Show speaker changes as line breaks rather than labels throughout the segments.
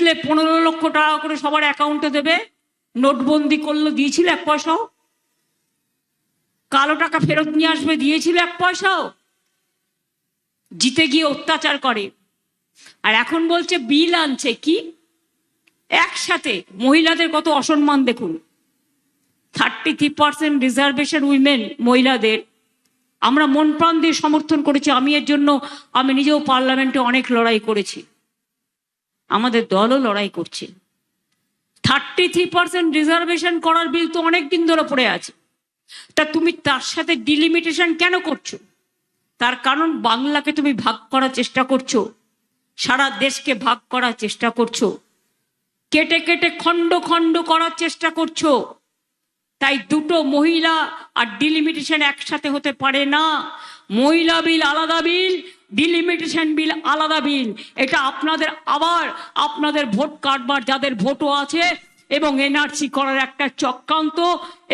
জিতলে 15 লক্ষ টাকা করে সবার অ্যাকাউন্টে দেবে, নোটবন্দি করলো, দিয়েছিল 1 পয়সাও? কালো টাকা ফেরত নিয়ে আসবে, দিয়েছিল 1 পয়সাও? জিতে গিয়ে অত্যাচার করে। আর এখন বলছে বিল আনছে। কি একসাথে মহিলাদের কত অসম্মান দেখুন। 33% রিজার্ভেশন উইমেন, মহিলাদের আমরা মন প্রাণ দিয়ে সমর্থন করেছি। আমি এর জন্য আমি নিজেও পার্লামেন্টে অনেক লড়াই করেছি, আমাদের দলও লড়াই করছে। 33% রিজার্ভেশন করার বিল তো অনেক দিন ধরে পড়ে আছে। তা তুমি তার সাথে ডিলিমিটেশন কেন করছো? তার কারণ বাংলাকে তুমি ভাগ করার চেষ্টা করছো, সারা দেশকে ভাগ করার চেষ্টা করছো, কেটে কেটে খণ্ড খণ্ড করার চেষ্টা করছো। তাই দুটো মহিলা আর ডিলিমিটেশন একসাথে হতে পারে না। মহিলা বিল আলাদা বিল, ডিলিমিটেশন বিল আলাদা বিল। এটা আপনাদের আবার আপনাদের ভোট কাটবার যাদের ভোটও আছে এবং এনআরসি করার একটা চক্রান্ত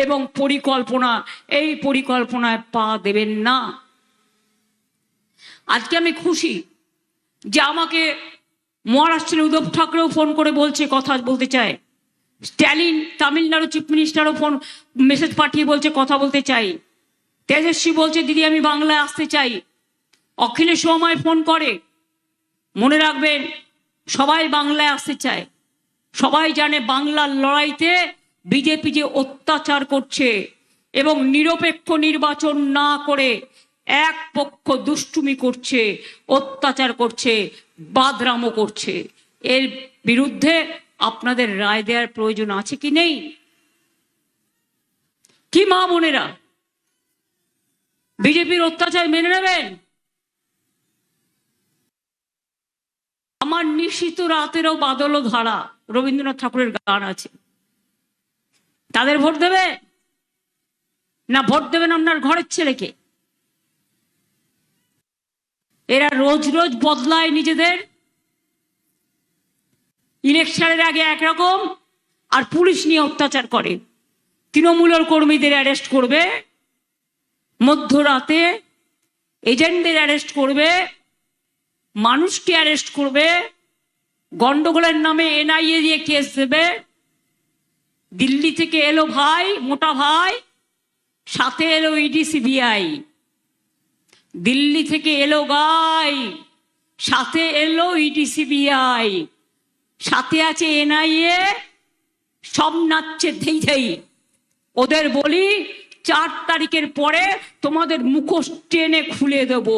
এবং পরিকল্পনা, এই পরিকল্পনায় পা দেবেন না। আজকে আমি খুশি যে আমাকে মহারাষ্ট্রের উদ্ধব ঠাকরেও ফোন করে বলছে, কথা বলতে চায়। স্ট্যালিন তামিলনাড়ু চিফ মিনিস্টারও ফোন মেসেজ পাঠিয়ে বলছে কথা বলতে চাই। তেজস্বী বলছে দিদি আমি বাংলায় আসতে চাই। অখিলেশ আমায় ফোন করে। মনে রাখবেন, সবাই বাংলায় আসতে চায়। সবাই জানে বাংলার লড়াইতে বিজেপি যে অত্যাচার করছে এবং নিরপেক্ষ নির্বাচন না করে এক পক্ষ দুষ্টুমি করছে, অত্যাচার করছে, বাদরামো করছে, এর বিরুদ্ধে আপনাদের রায় দেওয়ার প্রয়োজন আছে কি নেই? কি মা বোনেরা বিজেপির অত্যাচার মেনে নেবেন? আমার নিশীত রাতেরও বাদল ধারা, রবীন্দ্রনাথ ঠাকুরের গান আছে। তাদের ভোট দেবে না ভোট দেবেন আপনার ঘরের ছেলেকে? এরা রোজ রোজ বদলায় নিজেদের। ইলেকশনের আগে একরকম আর পুলিশ নিয়ে অত্যাচার করে। তৃণমূলের কর্মীদের অ্যারেস্ট করবে, মধ্যরাতে এজেন্টদের অ্যারেস্ট করবে, মানুষকে অ্যারেস্ট করবে, গন্ডগোলের নামে এনআইএ দিয়ে কেস দেবে। দিল্লি থেকে এলো ভাই, মোটা ভাই, সাথে এলো ইডি সিবিআই। দিল্লি থেকে এলো গাই, সাথে এলো ইডি সিবিআই, সাথে আছে এনআইএ, সব নাচছে ধেই ধেই। ওদের বলি 4 তারিখের পরে তোমাদের মুখোশ টেনে খুলে দেব।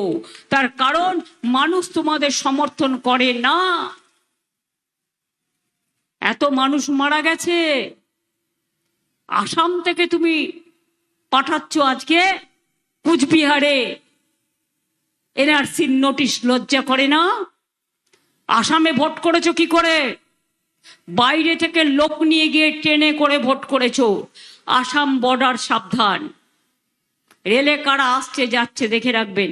তার কারণ মানুষ তোমাদের সমর্থন করে না। এত মানুষ মারা গেছে। আসাম থেকে তুমি পাঠাচ্ছ আজকে কুচবিহারে এনআরসির নোটিশ, লজ্জা করে না? আসামে ভোট করেছো কি করে? বাইরে থেকে লোক নিয়ে গিয়ে ট্রেনে করে ভোট করেছো। আসাম বর্ডার সাবধান, রেলে কারা আসছে যাচ্ছে দেখে রাখবেন।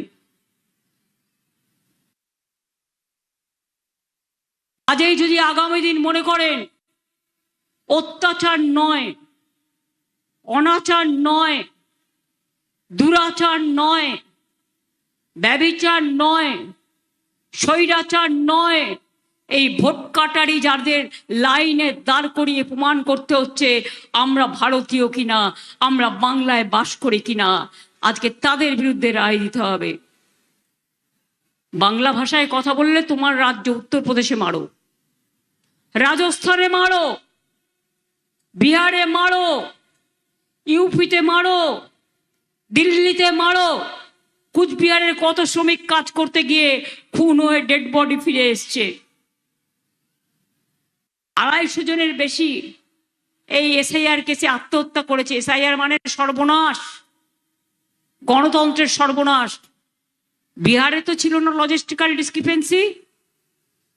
আজই যদি আগামী দিন মনে করেন অত্যাচার নয়, অনাচার নয়, দুরাচার নয়, ব্যভিচার নয়, স্বৈরাচার নয়, এই ভোট কাটারি যাদের লাইনে দাঁড় করিয়ে প্রমাণ করতে হচ্ছে আমরা ভারতীয় কিনা, আমরা বাংলায় বাস করি কিনা, আজকে তাদের বিরুদ্ধে রায় দিতে হবে। বাংলা ভাষায় কথা বললে তোমার রাজ্য উত্তরপ্রদেশে মারো, রাজস্থানে মারো, বিহারে মারো, ইউপিতে মারো, দিল্লিতে মারো। কুচবিহারের কত শ্রমিক কাজ করতে গিয়ে খুন হয়ে ডেড বডি ফিরে এসছে। 250 জনের বেশি এই এসআইআর কেসে আত্মহত্যা করেছে। এসআইআর মানে সর্বনাশ, গণতন্ত্রের সর্বনাশ। বিহারে তো ছিল না লজিস্টিক্যাল ডিসক্রিপেন্সি,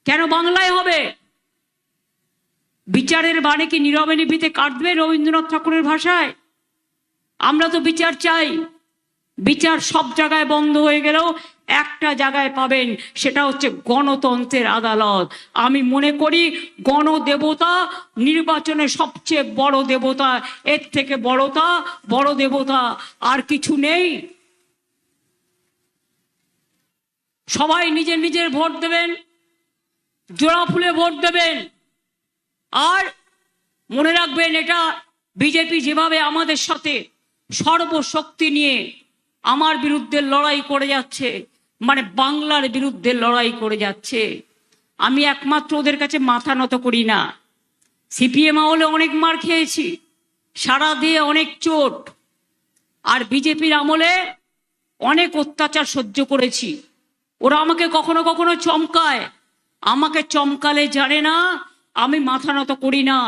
কেন বাংলায় হবে? বিচারের বাণী কি নীরবে নিভৃতে কাটবে রবীন্দ্রনাথ ঠাকুরের ভাষায়? আমরা তো বিচার চাই। বিচার সব জায়গায় বন্ধ হয়ে গেলেও একটা জায়গায় পাবেন, সেটা হচ্ছে গণতন্ত্রের আদালত। আমি মনে করি গণদেবতা নির্বাচনে সবচেয়ে বড় দেবতা, এর থেকে বড় দেবতা আর কিছু নেই। সবাই নিজের নিজের ভোট দেবেন, জোড়া ফুলে ভোট দেবেন। আর মনে রাখবেন, এটা বিজেপি যেভাবে আমাদের সাথে সর্বশক্তি নিয়ে আমার বিরুদ্ধে লড়াই করে যাচ্ছে, মানে বাংলার বিরুদ্ধে লড়াই করে যাচ্ছে, আমি একমাত্র ওদের কাছে মাথা নত করি না। সিপিএম আমলে অনেক মার খেয়েছি, সারা দিয়ে অনেক চোট, আর বিজেপির আমলে অনেক অত্যাচার সহ্য করেছি। ওরা আমাকে কখনো কখনো চমকায়, আমাকে চমকালে জানে না আমি মাথা নত করি না।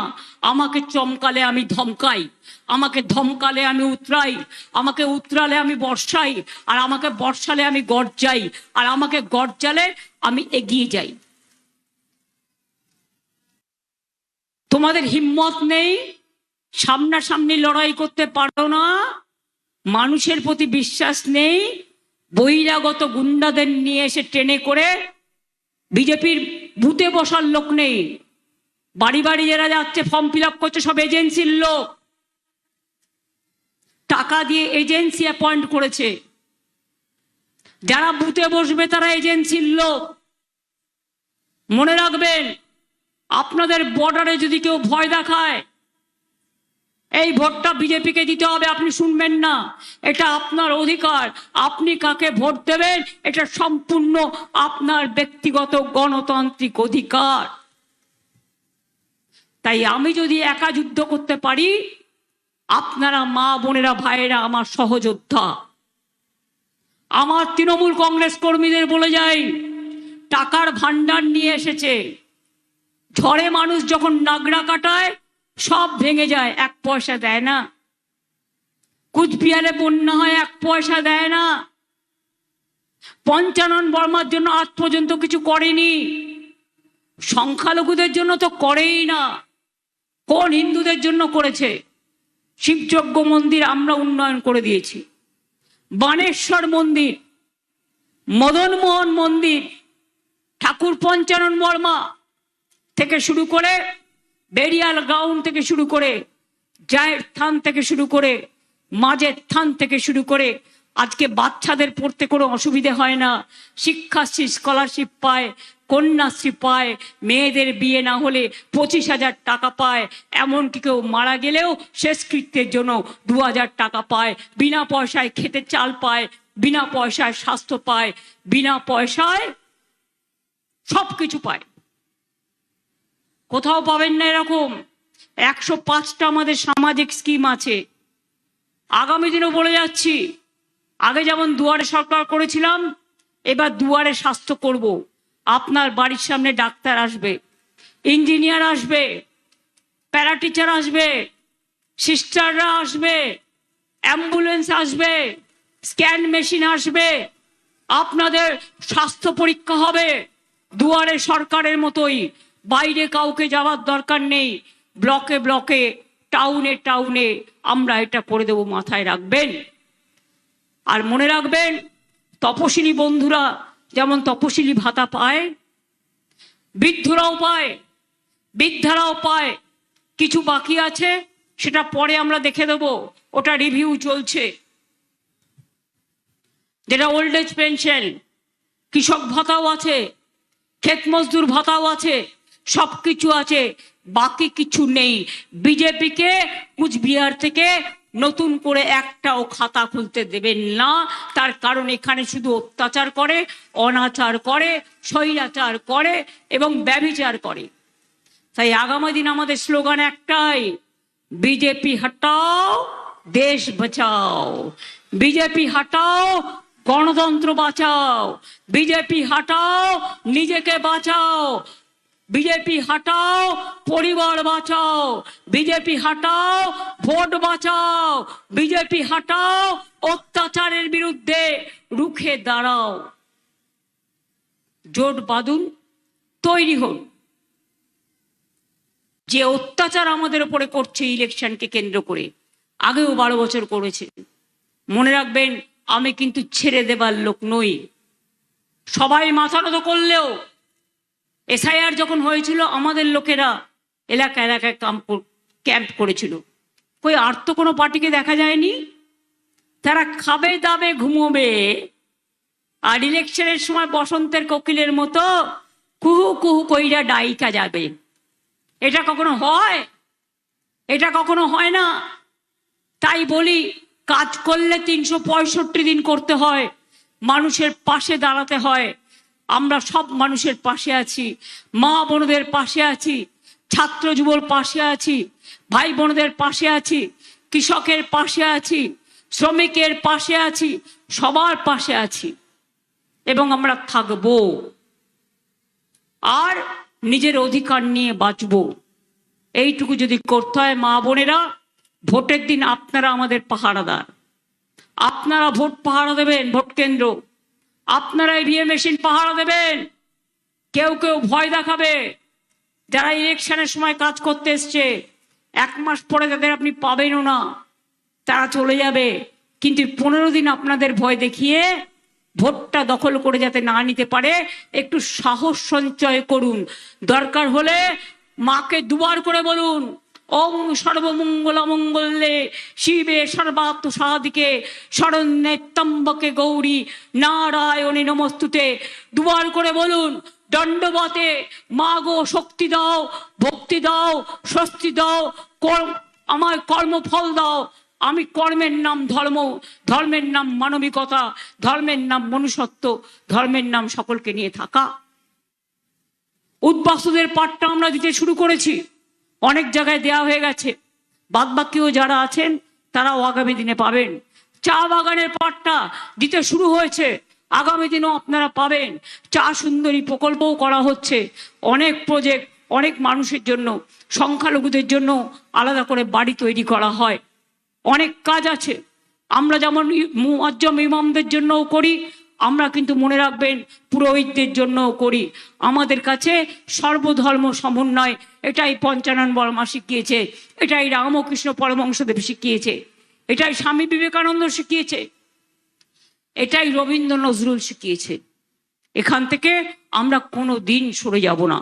আমাকে চমকালে আমি ধমকাই, আমাকে ধমকালে আমি উতরাই, আমাকে উতরালে আমি বর্ষাই, আর আমাকে বর্ষালে আমি গর্জাই, আর আমাকে গর্জালে আমি এগিয়ে যাই। তোমাদের হিম্মত নেই, সামনাসামনি লড়াই করতে পারো না, মানুষের প্রতি বিশ্বাস নেই, বহিরাগত গুন্ডাদের নিয়ে এসে ট্রেনে করে বিজেপির বুথে বসার লোক নেই। বাড়ি বাড়ি যারা যাচ্ছে ফর্ম ফিল আপ করছে সব এজেন্সির লোক, টাকা দিয়ে এজেন্সি অ্যাপয়েন্ট করেছে। যারা বুথে বসবে তারা এজেন্সির লোক। মনে রাখবেন, আপনাদের বর্ডারে যদি কেউ ভয় দেখায়, এই ভোটটা বিজেপিকে দিতে হবে, আপনি শুনবেন না, এটা আপনার অধিকার। আপনি কাকে ভোট দেবেন এটা সম্পূর্ণ আপনার ব্যক্তিগত গণতান্ত্রিক অধিকার। তাই আমি যদি একা যুদ্ধ করতে পারি, আপনারা মা বোনেরা ভাইয়েরা আমার সহযোদ্ধা। আমার তৃণমূল কংগ্রেস কর্মীদের বলে যাই, টাকার ভান্ডার নিয়ে এসেছে, ঝড়ে মানুষ যখন নাগড়া কাটায় সব ভেঙে যায়, 1 পয়সা দেয় না। কুচবিহারে বন্যা হয়, 1 পয়সা দেয় না। পঞ্চানন বর্মার জন্য আজ পর্যন্ত কিছু করেনি। সংখ্যালঘুদের জন্য তো করেই না। কোন হিন্দুদের জন্য করেছে? শিবযজ্ঞ মন্দির আমরা উন্নয়ন করে দিয়েছি, বানেশ্বর মন্দির, মদনমোহন মন্দির, ঠাকুর পঞ্চানন বর্মা থেকে শুরু করে, বেরিয়াল গ্রাউন্ড থেকে শুরু করে, জায়ের থান থেকে শুরু করে, মাঝের থান থেকে শুরু করে, আজকে বাচ্চাদের পড়তে কোনো অসুবিধে হয় না। শিক্ষাশ্রী স্কলারশিপ পায়, কন্যাশ্রী পায়, মেয়েদের বিয়ে না হলে 25,000 টাকা পায়, এমনকি কেউ মারা গেলেও শেষকৃত্যের জন্য 2,000 টাকা পায়, বিনা পয়সায় খেতে চাল পায়, বিনা পয়সায় স্বাস্থ্য পায়, বিনা পয়সায় সব কিছু পায়। কোথাও পাবেন না এরকম। 105টা আমাদের সামাজিক স্কিম আছে। আগামী দিনও বলে যাচ্ছি, আগে যেমন দুয়ারে সরকার করেছিলাম, এবার দুয়ারে স্বাস্থ্য করব। আপনার বাড়ির সামনে ডাক্তার আসবে, ইঞ্জিনিয়ার আসবে, প্যারা টিচার আসবে, সিস্টাররা আসবে, অ্যাম্বুলেন্স আসবে, স্ক্যান মেশিন আসবে, আপনাদের স্বাস্থ্য পরীক্ষা হবে দুয়ারে সরকারের মতোই। বাইরে কাউকে যাওয়ার দরকার নেই। ব্লকে ব্লকে, টাউনে টাউনে আমরা এটা করে দেব, মাথায় রাখবেন। আর মনে রাখবেন, তপশিলি বন্ধুরা যেমন তপশিলি ভাতা পায়, বৃদ্ধরাও পায়, বৃদ্ধারাও পায়। কিছু বাকি আছে, সেটা পরে আমরা দেখে দেব, ওটা রিভিউ চলছে। যেটা ওল্ড এজ পেনশন, কৃষক ভাতাও আছে, ক্ষেত মজদুর ভাতাও আছে, সব কিছু আছে, বাকি কিছু নেই। বিজেপিকে কুচবিহার থেকে নতুন করে একটাও খাতা খুলতে দেবেন না। তার কারণ এখানে শুধু অত্যাচার করে, অনাচার করে, স্বৈরাচার করে এবং ব্যভিচার করে। তাই আগামী দিন আমাদের স্লোগান একটাই, বিজেপি হটাও দেশ বাঁচাও, বিজেপি হটাও গণতন্ত্র বাঁচাও, বিজেপি হটাও নিজেকে বাঁচাও, বিজেপি হটাও পরিবার বাঁচাও, বিজেপি হটাও ভোট বাঁচাও, বিজেপি হটাও অত্যাচারের বিরুদ্ধে রুখে দাঁড়াও। জোট বাঁধুন, তৈরি হন। যে অত্যাচার আমাদের উপরে করছে ইলেকশনকে কেন্দ্র করে, আগেও 12 বছর করেছে, মনে রাখবেন আমি কিন্তু ছেড়ে দেবার লোক নই। সবাই মাথা নত করলেও এসআইআর যখন হয়েছিল আমাদের লোকেরা এলাকা এলাকায় ক্যাম্প করেছিল। কই আর তো কোনো পার্টিকে দেখা যায়নি। তারা খাবে দাবে ঘুমোবে, আর ইলেকশনের সময় বসন্তের কোকিলের মতো কুহু কুহু কইরা ডাইকা যাবে। এটা কখনো হয়? এটা কখনো হয় না। তাই বলি, কাজ করলে 365 দিন করতে হয়, মানুষের পাশে দাঁড়াতে হয়। আমরা সব মানুষের পাশে আছি, মা বোনদের পাশে আছি, ছাত্র যুবর পাশে আছি, ভাই বোনদের পাশে আছি, কৃষকের পাশে আছি, শ্রমিকের পাশে আছি, সবার পাশে আছি এবং আমরা থাকবো। আর নিজের অধিকার নিয়ে বাঁচবো। এইটুকু যদি করতে হয়, মা বোনেরা, ভোটের দিন আপনারা আমাদের পাহারাদার। আপনারা ভোট পাহারা দেবেন, ভোট কেন্দ্র আপনারা ইভিএম মেশিন পাহারা দেবেন। কেউ কেউ ভয় দেখাবে, যারা ইলেকশনের সময় কাজ করতে এসছে, 1 মাস পরে তাদের আপনি পাবেনও না, তারা চলে যাবে। কিন্তু 15 দিন আপনাদের ভয় দেখিয়ে ভোটটা দখল করে যাতে না নিতে পারে, একটু সাহস সঞ্চয় করুন। দরকার হলে মাকে দুবার করে বলুন, ওম সর্বমঙ্গল মঙ্গলে শিবে সর্বাত্ম সাধিকে শরণ্যে ত্র্যম্বকে গৌরী নারায়ণী নমস্তুতে। দুবার করে বলুন, দণ্ডবতে মা গো শক্তি দাও, ভক্তি দাও, স্বস্তি দাও, আমায় কর্মফল দাও। আমি কর্মের নাম ধর্ম, ধর্মের নাম মানবিকতা, ধর্মের নাম মনুষ্যত্ব, ধর্মের নাম সকলকে নিয়ে থাকা। উদ্বাস্তুদের পাঠটা আমরা দিতে শুরু করেছি, অনেক জায়গায় দেয়া হয়ে গেছে। বাদবাকিও যারা আছেন তারাও আগামী দিনে পাবেন। চা বাগানের পাঠটা দিতে শুরু হয়েছে, আগামী দিনেও আপনারা পাবেন। চা সুন্দরী প্রকল্পও করা হচ্ছে, অনেক প্রজেক্ট, অনেক মানুষের জন্য, সংখ্যালঘুদের জন্য আলাদা করে বাড়ি তৈরি করা হয়। অনেক কাজ আছে। আমরা যেমন মুআজ্জম ইমামদের জন্যও করি, আমরা কিন্তু মনে রাখবেন পুরোহিতদের জন্যও করি। আমাদের কাছে সর্বধর্ম সমন্বয়, এটাই পঞ্চানন বর্মা শিখিয়েছে, এটাই রামকৃষ্ণ পরমহংসদেব শিখিয়েছে, এটাই স্বামী বিবেকানন্দ শিখিয়েছে, এটাই রবীন্দ্র নজরুল শিখিয়েছে। এখান থেকে আমরা কোনো দিন সরে যাব না।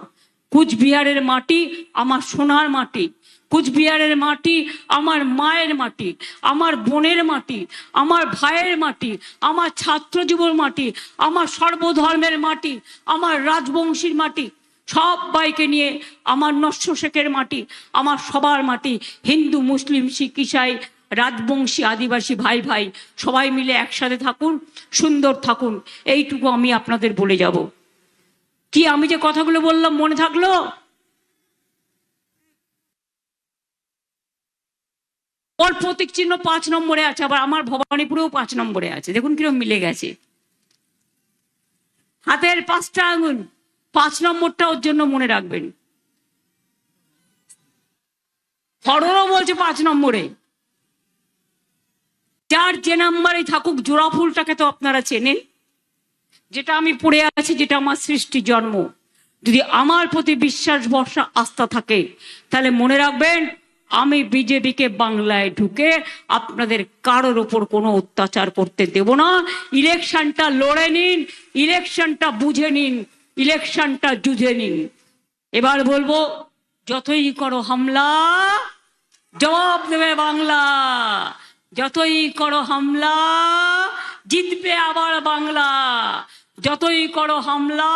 কুচবিহারের মাটি আমার সোনার মাটি, কুচবিহারের মাটি আমার মায়ের মাটি, আমার বোনের মাটি, আমার ভাইয়ের মাটি, আমার ছাত্র যুবর মাটি, আমার সর্বধর্মের মাটি, আমার রাজবংশীর মাটি, সবাইকে নিয়ে আমার নস্য শেখের মাটি, আমার সবার মাটি। হিন্দু মুসলিম শিখ ইসাই রাজবংশী আদিবাসী ভাই ভাই সবাই মিলে একসাথে থাকুন, সুন্দর থাকুন, এইটুকু আমি আপনাদের বলে যাব। কি আমি যে কথাগুলো বললাম মনে থাকলো? ওর প্রতীক চিহ্ন 5 নম্বরে আছে, আবার আমার ভবানীপুরেও 5 নম্বরে আছে। দেখুন কিরকম মিলে গেছে, হাতের 5টা আঙুল, 5 নম্বরটা ওর জন্য মনে রাখবেন। ফররও বলছে 5 নম্বরে। যার যে নাম্বারে থাকুক, জোড়া ফুলটাকে তো আপনারা চেনেন, যেটা আমি পড়ে আছি, যেটা আমার সৃষ্টি জন্ম। যদি আমার প্রতি বিশ্বাস ভরসা আস্থা থাকে, তাহলে মনে রাখবেন, আমি বিজেপিকে বাংলায় ঢুকে আপনাদের কারোর ওপর কোনো অত্যাচার করতে দেব না। ইলেকশনটা লড়ে নিন, ইলেকশনটা বুঝে নিন, ইলেকশনটা জুঝে নিন। এবার বলবো, যতই করো হামলা জবাব দেবে বাংলা, যতই করো হামলা জিতবে আবার বাংলা, যতই করো হামলা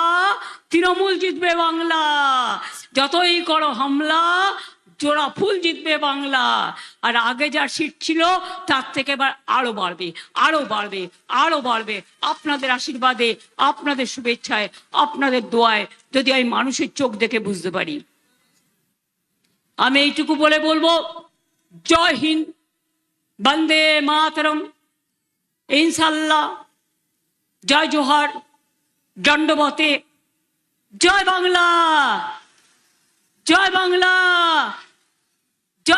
তৃণমূল জিতবে বাংলা, যতই করো হামলা জোড়া ফুল জিতবে বাংলা। আর আগে যা সিট ছিল তার থেকে এবার আরো বাড়বে, আরো বাড়বে, আরো বাড়বে। আপনাদের আশীর্বাদে, আপনাদের শুভেচ্ছায়, আপনাদের দোয়ায়, যদি আমি মানুষের চোখ দেখে বুঝতে পারি। আমি এইটুকু বলে বলবো, জয় হিন্দ, বন্দে মাতরম, ইনশাল্লাহ, জয় জোহার, দণ্ডবতে, জয় বাংলা, জয় বাংলা।